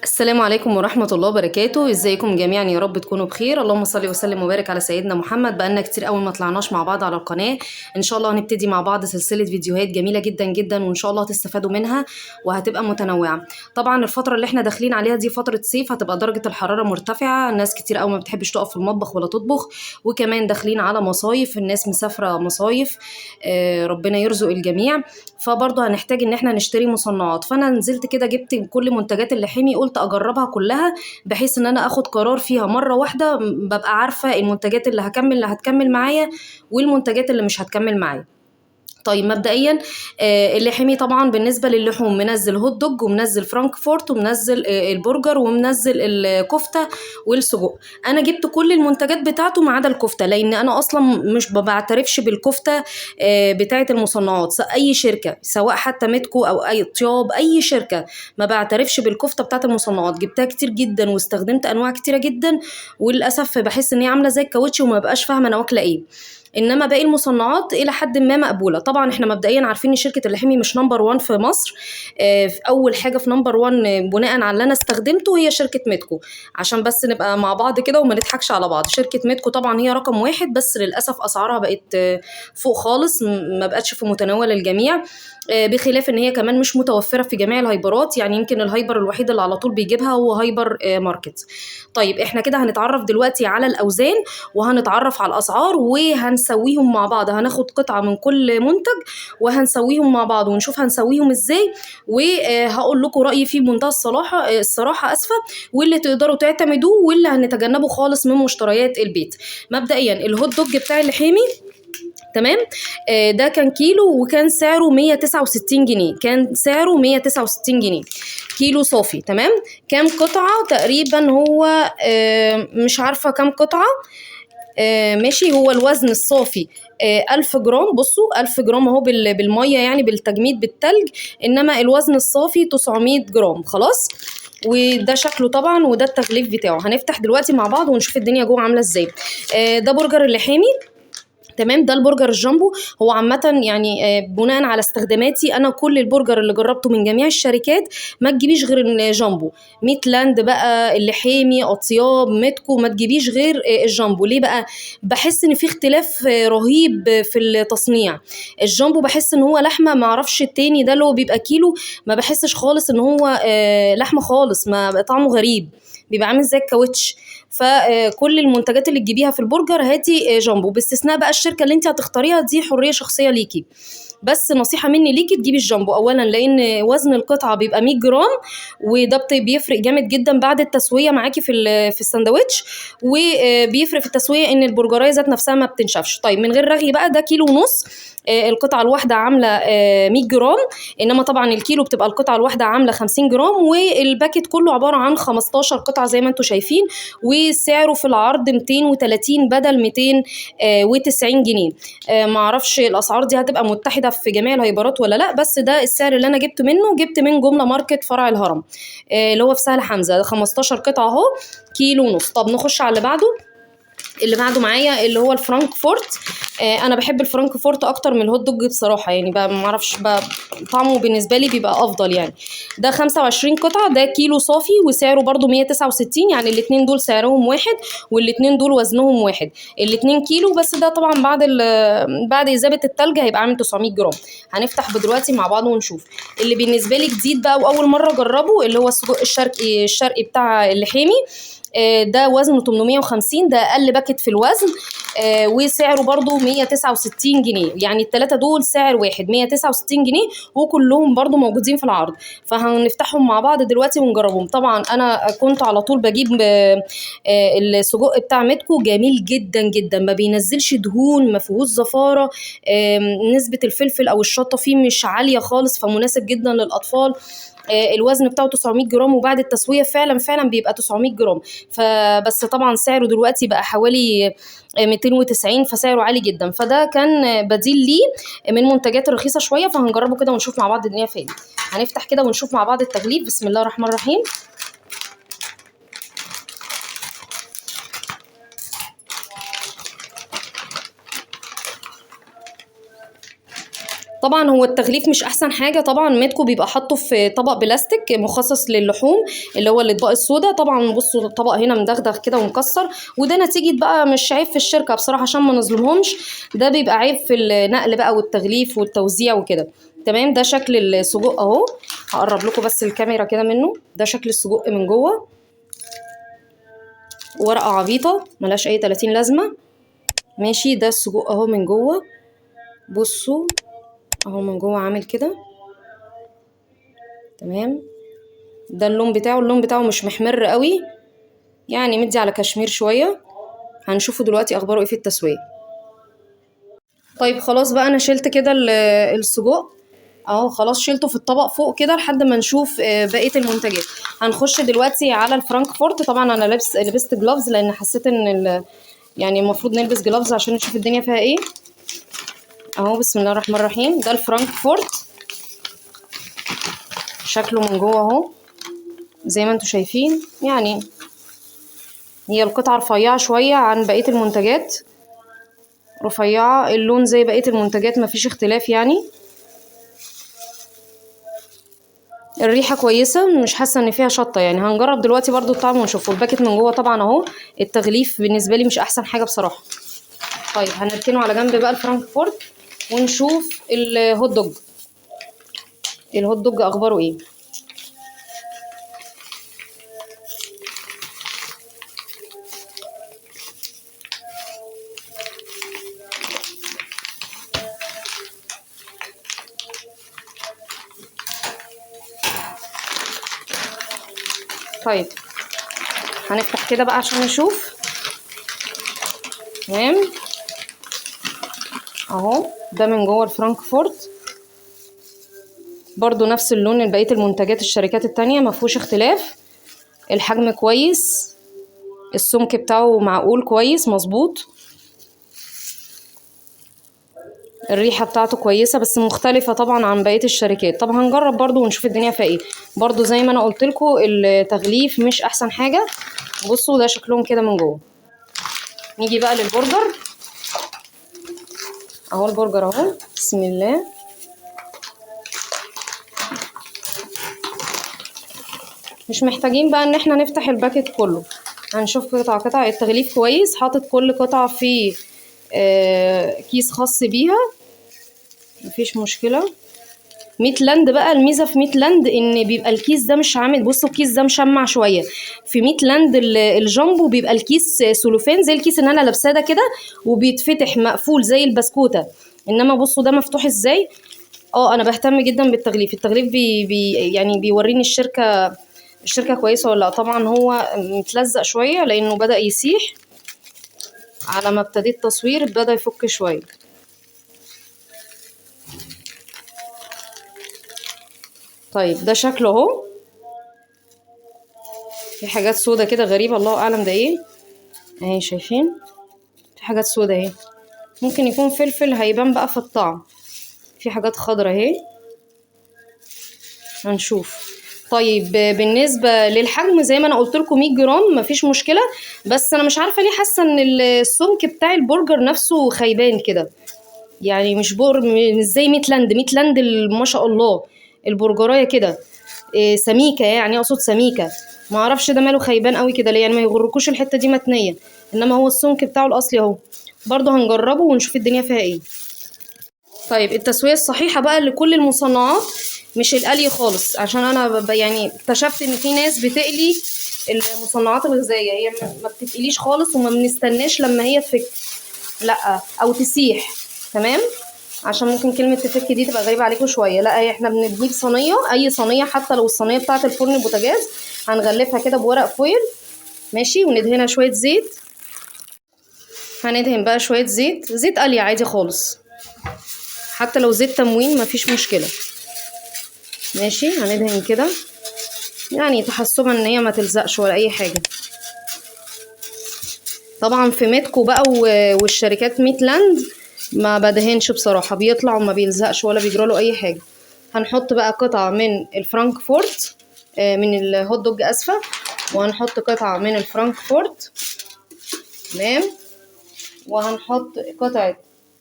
السلام عليكم ورحمة الله وبركاته. ازيكم جميعا؟ يا رب تكونوا بخير. اللهم صل وسلم وبارك على سيدنا محمد. بقالنا كتير قوي ما طلعناش مع بعض على القناة. ان شاء الله هنبتدي مع بعض سلسلة فيديوهات جميلة جدا جدا، وان شاء الله هتستفادوا منها وهتبقى متنوعة. طبعا الفترة اللي احنا داخلين عليها دي فترة صيف، هتبقى درجة الحرارة مرتفعة، ناس كتير قوي ما بتحبش تقف في المطبخ ولا تطبخ، وكمان داخلين على مصايف، الناس مسافرة مصايف. ربنا يرزق الجميع. فبرضه هنحتاج ان احنا نشتري مصنعات، فانا نزلت كده جبت كل منتجات اللحمي، قلت اجربها كلها بحيث ان انا اخد قرار فيها مره واحده، ببقى عارفه المنتجات اللي هتكمل معايا والمنتجات اللي مش هتكمل معايا. طيب مبدئيا اللحمي طبعا بالنسبه للحوم منزل هوت دوج، ومنزل فرانكفورت، ومنزل البرجر، ومنزل الكفته والسجق. انا جبت كل المنتجات بتاعته ما عدا الكفته، لان انا اصلا مش بعترفش بالكفته بتاعه المصنعات. اي شركه سواء حتى ميدكو او اي طياب، اي شركه ما بعترفش بالكفته بتاعه المصنعات. جبتها كتير جدا واستخدمت انواع كتيره جدا، وللاسف بحس ان هي عامله زي الكاوتش وما بقاش فاهمه انا واكله ايه. انما باقي المصنعات الى حد ما مقبوله. طبعا احنا مبدئيا عارفين ان شركه اللحمي مش نمبر 1 في مصر. في اول حاجه في نمبر 1 بناء على اللي انا استخدمته هي شركه ميدكو، عشان بس نبقى مع بعض كده وما نضحكش على بعض. شركه ميدكو طبعا هي رقم واحد، بس للاسف اسعارها بقت فوق خالص، ما بقتش في متناول الجميع. بخلاف ان هي كمان مش متوفره في جميع الهايبرات، يعني يمكن الهايبر الوحيد اللي على طول بيجيبها هو هايبر ماركت. طيب احنا كده هنتعرف دلوقتي على الاوزان، وهنتعرف على الاسعار، وهنسويهم مع بعض. هناخد قطعه من كل منتج وهنسويهم مع بعض ونشوف هنسويهم ازاي، وهقول لكم رايي فيه بمنتهى الصراحه اسفه، واللي تقدروا تعتمدوه واللي هنتجنبه خالص من مشتريات البيت. مبدئيا الهوت دوج بتاع اللحيمي، تمام. ده كان كيلو وكان سعره 169 جنيه، كان سعره 169 جنيه كيلو صافي، تمام. كام قطعة تقريبا؟ هو مش عارفة كام قطعة. ماشي. هو الوزن الصافي 1000 جرام. بصوا 1000 جرام اهو بالمية، يعني بالتجميد بالتلج. انما الوزن الصافي 900 جرام. خلاص. وده شكله طبعا، وده التغليف بتاعه. هنفتح دلوقتي مع بعض ونشوف الدنيا جوه عامله ازاي. ده برجر اللحامي، تمام. ده البرجر الجامبو. هو عامة يعني بناء على استخداماتي أنا، كل البرجر اللي جربته من جميع الشركات ما تجيبيش غير الجامبو. ميتلاند بقى، اللحامي، أطياب، ميتكو، ما تجيبيش غير الجامبو. ليه بقى؟ بحس إن في اختلاف رهيب في التصنيع. الجامبو بحس إن هو لحمة، ما اعرفش التاني ده اللي هو بيبقى كيلو، ما بحسش خالص إن هو لحمة خالص، ما طعمه غريب، بيبقى عامل زي الكاوتش. فكل المنتجات اللي تجيبيها في البرجر هاتي جامبو، باستثناء بقى الشركه اللي انت هتختاريها، دي حريه شخصيه ليكي. بس نصيحه مني ليكي تجيبي الجامبو، اولا لان وزن القطعه بيبقى 100 جرام، وده بيفرق جامد جدا بعد التسويه معاكي في الساندوتش. وبيفرق في التسويه ان البرجرايه ذات نفسها ما بتنشفش. طيب من غير رغي بقى، ده كيلو ونص. القطعه الواحده عامله 100 جرام، انما طبعا الكيلو بتبقى القطعه الواحده عامله 50 جرام، والباكت كله عباره عن 15 قطعه زي ما انتم شايفين. وسعره في العرض 230 بدل 290 جنيه. معرفش الاسعار دي هتبقى متحده في جميع الهايبرات ولا لا، بس ده السعر اللي انا جبت منه. جبت من جمله ماركت فرع الهرم، اللي هو في سهل حمزه. 15 قطعه اهو، كيلو ونص. طب نخش على اللي بعده. اللي بعده معايا اللي هو الفرانكفورت. انا بحب الفرانكفورت اكتر من الهوت دوج بصراحه، يعني ما اعرفش، طعمه بالنسبه لي بيبقى افضل يعني. ده 25 قطعه، ده كيلو صافي، وسعره برضو 169. يعني الاثنين دول سعرهم واحد، والاثنين دول وزنهم واحد. الاثنين كيلو، بس ده طبعا بعد اذابه التلج هيبقى عامل 900 جرام. هنفتح دلوقتي مع بعض ونشوف. اللي بالنسبه لي جديد بقى واول مره اجربه اللي هو السجق الشرقي بتاع اللحيمي. ده وزنه 850، ده اقل باكت في الوزن. وسعره برضو 169 جنيه. يعني الثلاثه دول سعر واحد 169 جنيه، وكلهم برضو موجودين في العرض. فهنفتحهم مع بعض دلوقتي ونجربهم. طبعا انا كنت على طول بجيب السجق بتاع ميدكو، جميل جدا جدا، ما بينزلش دهون، ما فيهوش زفاره. نسبه الفلفل او الشطه فيه مش عاليه خالص، فمناسب جدا للاطفال. الوزن بتاعه 900 جرام، وبعد التسويه فعلا فعلا بيبقى 900 جرام. فبس طبعا سعره دلوقتي بقى حوالي 290، فسعره عالي جدا. فده كان بديل ليه من منتجات الرخيصه شويه. فهنجربه كده ونشوف مع بعض الدنيا فين. هنفتح كده ونشوف مع بعض التغليف. بسم الله الرحمن الرحيم. طبعا هو التغليف مش احسن حاجه، طبعا ميتكو بيبقى حاطه في طبق بلاستيك مخصص للحوم اللي هو الاطباق السوداء. طبعا بصوا الطبق هنا مدغدغ كده ومكسر، وده نتيجه بقى مش عيب في الشركه بصراحه عشان ما نظلمهمش، ده بيبقى عيب في النقل بقى والتغليف والتوزيع وكده. تمام. ده شكل السجق اهو، هقرب لكم بس الكاميرا كده منه. ده شكل السجق من جوه، ورقه عبيطه ملهاش اي 30 لازمه. ماشي. ده السجق اهو من جوه، بصوا اهو من جوه عامل كده. تمام. ده اللون بتاعه، اللون بتاعه مش محمر قوي، يعني مدي على كشمير شويه. هنشوفه دلوقتي اخباره ايه في التسويه. طيب خلاص بقى انا شلت كده السجق اهو، خلاص شيلته في الطبق فوق كده لحد ما نشوف بقيه المنتجات. هنخش دلوقتي على الفرانكفورت. طبعا انا لبست جلوفز لان حسيت ان يعني المفروض نلبس جلوفز عشان نشوف الدنيا فيها ايه. اهو بسم الله الرحمن الرحيم. ده الفرانكفورت شكله من جوه اهو زي ما انتم شايفين. يعني هي القطعه رفيعه شويه عن بقيه المنتجات، رفيعه، اللون زي بقيه المنتجات مفيش اختلاف يعني. الريحه كويسه، مش حاسه ان فيها شطه يعني. هنجرب دلوقتي برضو الطعم ونشوفه. الباكت من جوه طبعا اهو. التغليف بالنسبه لي مش احسن حاجه بصراحه. طيب هنركنه على جنب بقى الفرانكفورت ونشوف الهوت دوج. الهوت دوج اخباره ايه؟ طيب هنفتح كده بقى عشان نشوف. تمام اهو. ده من جوه الفرانكفورت برضو نفس اللون بقيه المنتجات الشركات التانية مفهوش اختلاف. الحجم كويس، السمك بتاعه معقول كويس مظبوط، الريحه بتاعته كويسه بس مختلفه طبعا عن بقيه الشركات. طب هنجرب برضو ونشوف الدنيا فيها ايه. برضو زي ما انا قلت لكم التغليف مش احسن حاجه. بصوا ده شكلهم كده من جوه. نيجي بقى للبرجر اهو. البرجر اهو بسم الله. مش محتاجين بقى ان احنا نفتح الباكت كله، هنشوف قطعه قطعه. التغليف كويس، حاطط كل قطعه في كيس خاص بيها، مفيش مشكله. ميتلاند بقى، الميزه في ميتلاند ان بيبقى الكيس ده مش عامل، بصوا الكيس ده مشمع شويه. في ميتلاند الجامبو بيبقى الكيس سلوفان زي الكيس اللي انا لابساه ده كده، وبيتفتح مقفول زي البسكوته. انما بصوا ده مفتوح ازاي. انا بهتم جدا بالتغليف. التغليف يعني بيوريني الشركه كويسه ولا لا. طبعا هو متلزق شويه لانه بدا يسيح على ما ابتديت تصوير، بدا يفك شويه. طيب ده شكله اهو. في حاجات سودا كده غريبه الله اعلم ده ايه. اهي شايفين في حاجات سودا اهي، ممكن يكون فلفل هيبان بقى في الطعم. في حاجات خضرا اهي، هنشوف. طيب بالنسبه للحجم زي ما انا قلت لكم 100 جرام مفيش مشكله، بس انا مش عارفه ليه حاسه ان السمك بتاع البرجر نفسه خيبان كده. يعني مش زي ميتلاند. ميتلاند ما شاء الله البرجرايه كده سميكه، يعني اقصد سميكه. ما اعرفش ده ماله خيبان قوي كده ليه، يعني ما يغركوش الحته دي متنيه، انما هو السمك بتاعه الاصلي اهو. برضه هنجربه ونشوف الدنيا فيها ايه. طيب التسويه الصحيحه بقى لكل المصنعات مش القلي خالص، عشان انا يعني اكتشفت ان في ناس بتقلي المصنعات الغذائيه. هي ما بتتقليش خالص وما بنستناش لما هي تفك، لا او تسيح. تمام. عشان ممكن كلمه تفك دي تبقى غريبه عليكم شويه. لا احنا بنجيب صينيه، اي صينيه حتى لو الصينيه بتاعه الفرن البوتاجاز، هنغلفها كده بورق فويل ماشي، وندهنها شويه زيت. هندهن بقى شويه زيت قلي عادي خالص، حتى لو زيت تموين مفيش مشكله. ماشي هندهن كده يعني تحسبا ان هي ما تلزقش ولا اي حاجه. طبعا في ميتكو بقى والشركات ميتلاند ما بدهنش بصراحه، بيطلع وما بيلزقش ولا بيجراله اي حاجه. هنحط بقى قطعه من الفرانكفورت من الهوت دوج اسفه، وهنحط قطعه من الفرانكفورت. تمام. وهنحط قطعه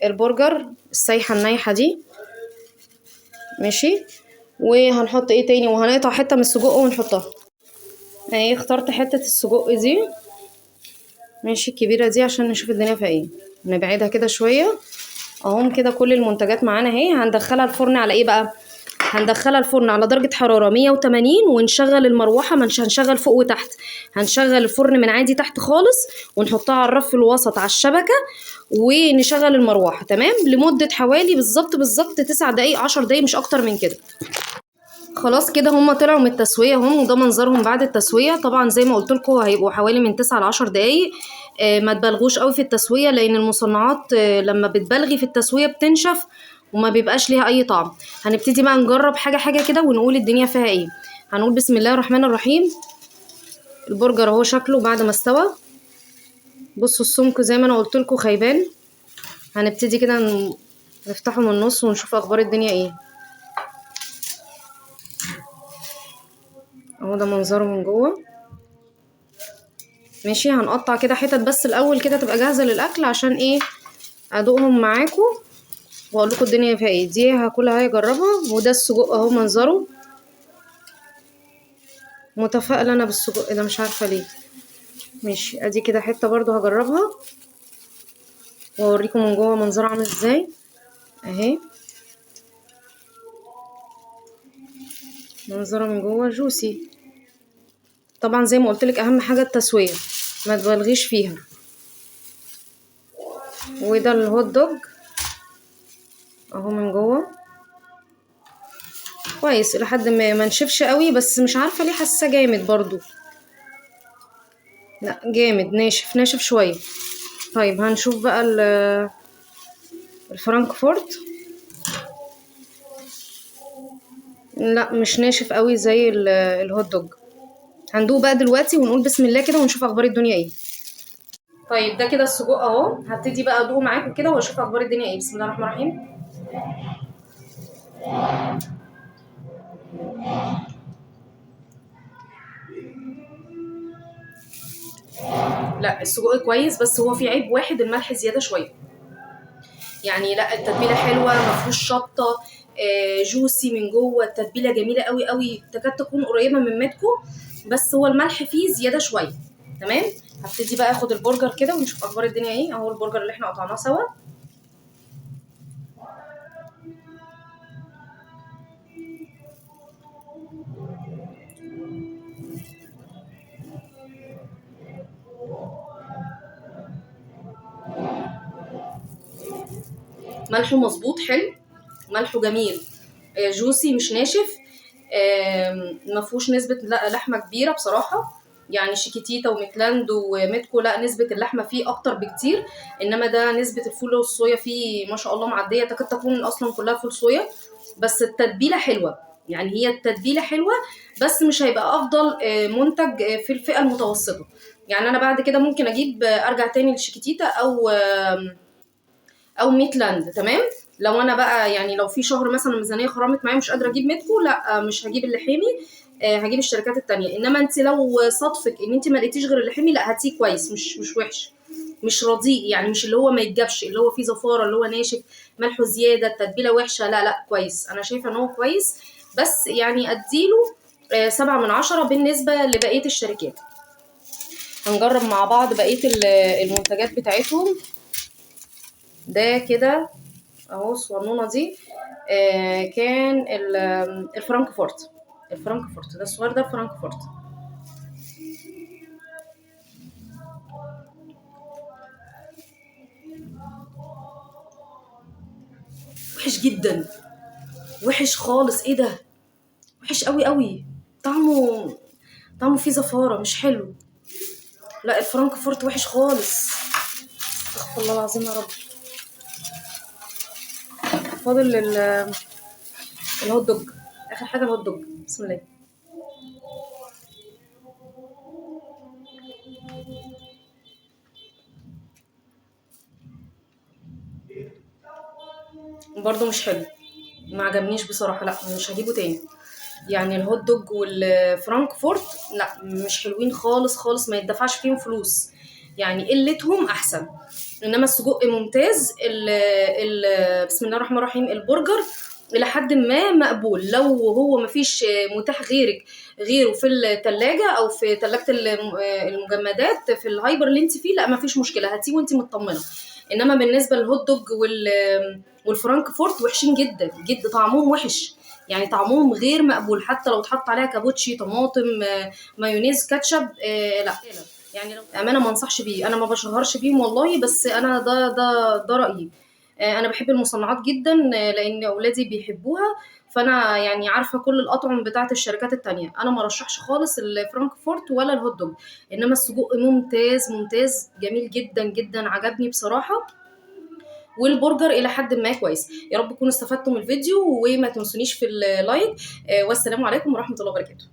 البرجر السايحه النايحه دي ماشي. وهنحط ايه تاني، وهنقطع حته من السجق ونحطها اهي. اخترت حته السجق دي ماشي الكبيره دي عشان نشوف الدنيا فيها ايه. نبعدها كده شويه اهم كده. كل المنتجات معانا اهي. هندخلها الفرن على ايه بقى؟ هندخلها الفرن على درجة حرارة 180 ونشغل المروحة. مش هنشغل فوق وتحت، هنشغل الفرن من عادي تحت خالص ونحطها على الرف الوسط على الشبكة ونشغل المروحة تمام لمدة حوالي بالظبط 9 دقايق 10 دقايق مش اكتر من كده. خلاص كده هما طلعوا من التسوية هم، وده منظرهم بعد التسوية. طبعا زي ما قلت لكم هيبقوا حوالي من 9 ل 10 دقايق. ما تبالغوش قوي في التسوية لان المصنعات لما بتبالغي في التسوية بتنشف وما بيبقاش ليها اي طعم. هنبتدي بقى نجرب حاجة حاجة كده ونقول الدنيا فيها ايه. هنقول بسم الله الرحمن الرحيم. البرجر اهو شكله بعد ما استوى. بصوا السمك زي ما انا قلت لكم خيبان. هنبتدي كده نفتحه من النص ونشوف اخبار الدنيا ايه. اهو ده منظره من جوه ماشي. هنقطع كده حتت بس الاول كده تبقى جاهزه للاكل عشان ايه ادوقهم معاكم واقول لكم الدنيا فيها ايه. دي هاكلها هي اجربها. وده السجق اهو منظره. متفائله انا بالسجق ده مش عارفه ليه. ماشي ادي كده حته برضو هجربها واوريكم من جوه منظره عامل ازاي اهي. منظره من جوه جوسي. طبعا زي ما قلت لك اهم حاجه التسويه ما تبالغيش فيها. وده الهوت دوج اهو من جوه كويس الى حد ما نشفش قوي بس مش عارفه ليه حاسه جامد برضو. لا جامد ناشف شويه. طيب هنشوف بقى الفرانكفورت. لا مش ناشف قوي زي الهوت دوج. هندوق بقى دلوقتي ونقول بسم الله كده ونشوف اخبار الدنيا ايه. طيب ده كده السجق اهو. هبتدي بقى ادوق معاكم كده واشوف اخبار الدنيا ايه. بسم الله الرحمن الرحيم. لا السجق كويس بس هو في عيب واحد، الملح زياده شويه. يعني لا التتبيله حلوه ما فيهوش شطه. جوسي من جوه. التتبيله جميله قوي قوي تكاد تكون قريبه من ميتكو بس هو الملح فيه زياده شويه. تمام. هبتدي بقى اخد البرجر كده ونشوف اخبار الدنيا ايه. اهو البرجر اللي احنا قطعناه سوا. ملحه مظبوط حلو. ملحه جميل. جوسي مش ناشف. ما فيهوش نسبه لحمه كبيره بصراحه. يعني شيكيتيتا وميتلاند وميتكو لا نسبه اللحمه فيه اكتر بكتير. انما ده نسبه الفول والصويا فيه ما شاء الله معديه تكاد تكون اصلا كلها فول صويا. بس التتبيله حلوه. يعني هي التتبيله حلوه بس مش هيبقى افضل منتج في الفئه المتوسطه. يعني انا بعد كده ممكن اجيب ارجع تاني لشيكيتيتا او ميتلاند تمام. لو انا بقى يعني لو في شهر مثلا الميزانيه خرمت معايا مش قادره اجيب متكو لا مش هجيب اللحيمي. هجيب الشركات التانية. انما انت لو صادفك ان انت ما لقيتيش غير اللحيمي لا هاتيه كويس مش وحش. مش رديء يعني مش اللي هو ما يتجابش اللي هو فيه زفاره اللي هو ناشف ملحه زياده التتبيله وحشه. لا كويس انا شايفه ان هو كويس. بس يعني اديله 7/10 بالنسبه لبقيه الشركات. هنجرب مع بعض بقيه المنتجات بتاعتهم. ده كده اهو الصغنونه دي كان الفرانكفورت. الفرانكفورت ده الصغير ده الفرانكفورت. وحش جدا. وحش خالص ايه ده. وحش قوي قوي. طعمه فيه زفاره مش حلو. لا الفرانكفورت وحش خالص. استغفر الله العظيم يا رب. فاضل الهوت دوج. اخر حاجه الهوت دوج. بسم الله. برضو مش حلو. ما عجبنيش بصراحه لا مش هجيبه تاني. يعني الهوت دوج والفرانكفورت لا مش حلوين خالص خالص ما يدفعش فيهم فلوس. يعني قلتهم احسن. انما السجق ممتاز. بسم الله الرحمن الرحيم البرجر الى حد ما مقبول. لو هو مفيش متاح غيره في التلاجة او في تلاجة المجمدات في الهايبر اللي انت فيه، لا مفيش مشكله، هاتيه وانت مطمنه. انما بالنسبه للهوت دوج والفرانكفورت وحشين جدا جدا، طعمهم وحش، يعني طعمهم غير مقبول، حتى لو اتحط عليها كابوتشي، طماطم، مايونيز، كاتشب، لا يعني لو امانه ما انصحش بيه. انا ما بشهرش بيهم والله، بس انا ده رايي. انا بحب المصنعات جدا، لان اولادي بيحبوها، فانا يعني عارفه كل الاطعم بتاعه الشركات التانية. انا ما رشحش خالص الفرانكفورت ولا الهوت دوج، انما السجق ممتاز ممتاز جميل جدا جدا، عجبني بصراحه. والبرجر الى حد ما كويس. يا رب تكونوا استفدتوا من الفيديو، وما تنسونيش في اللايك. والسلام عليكم ورحمه الله وبركاته.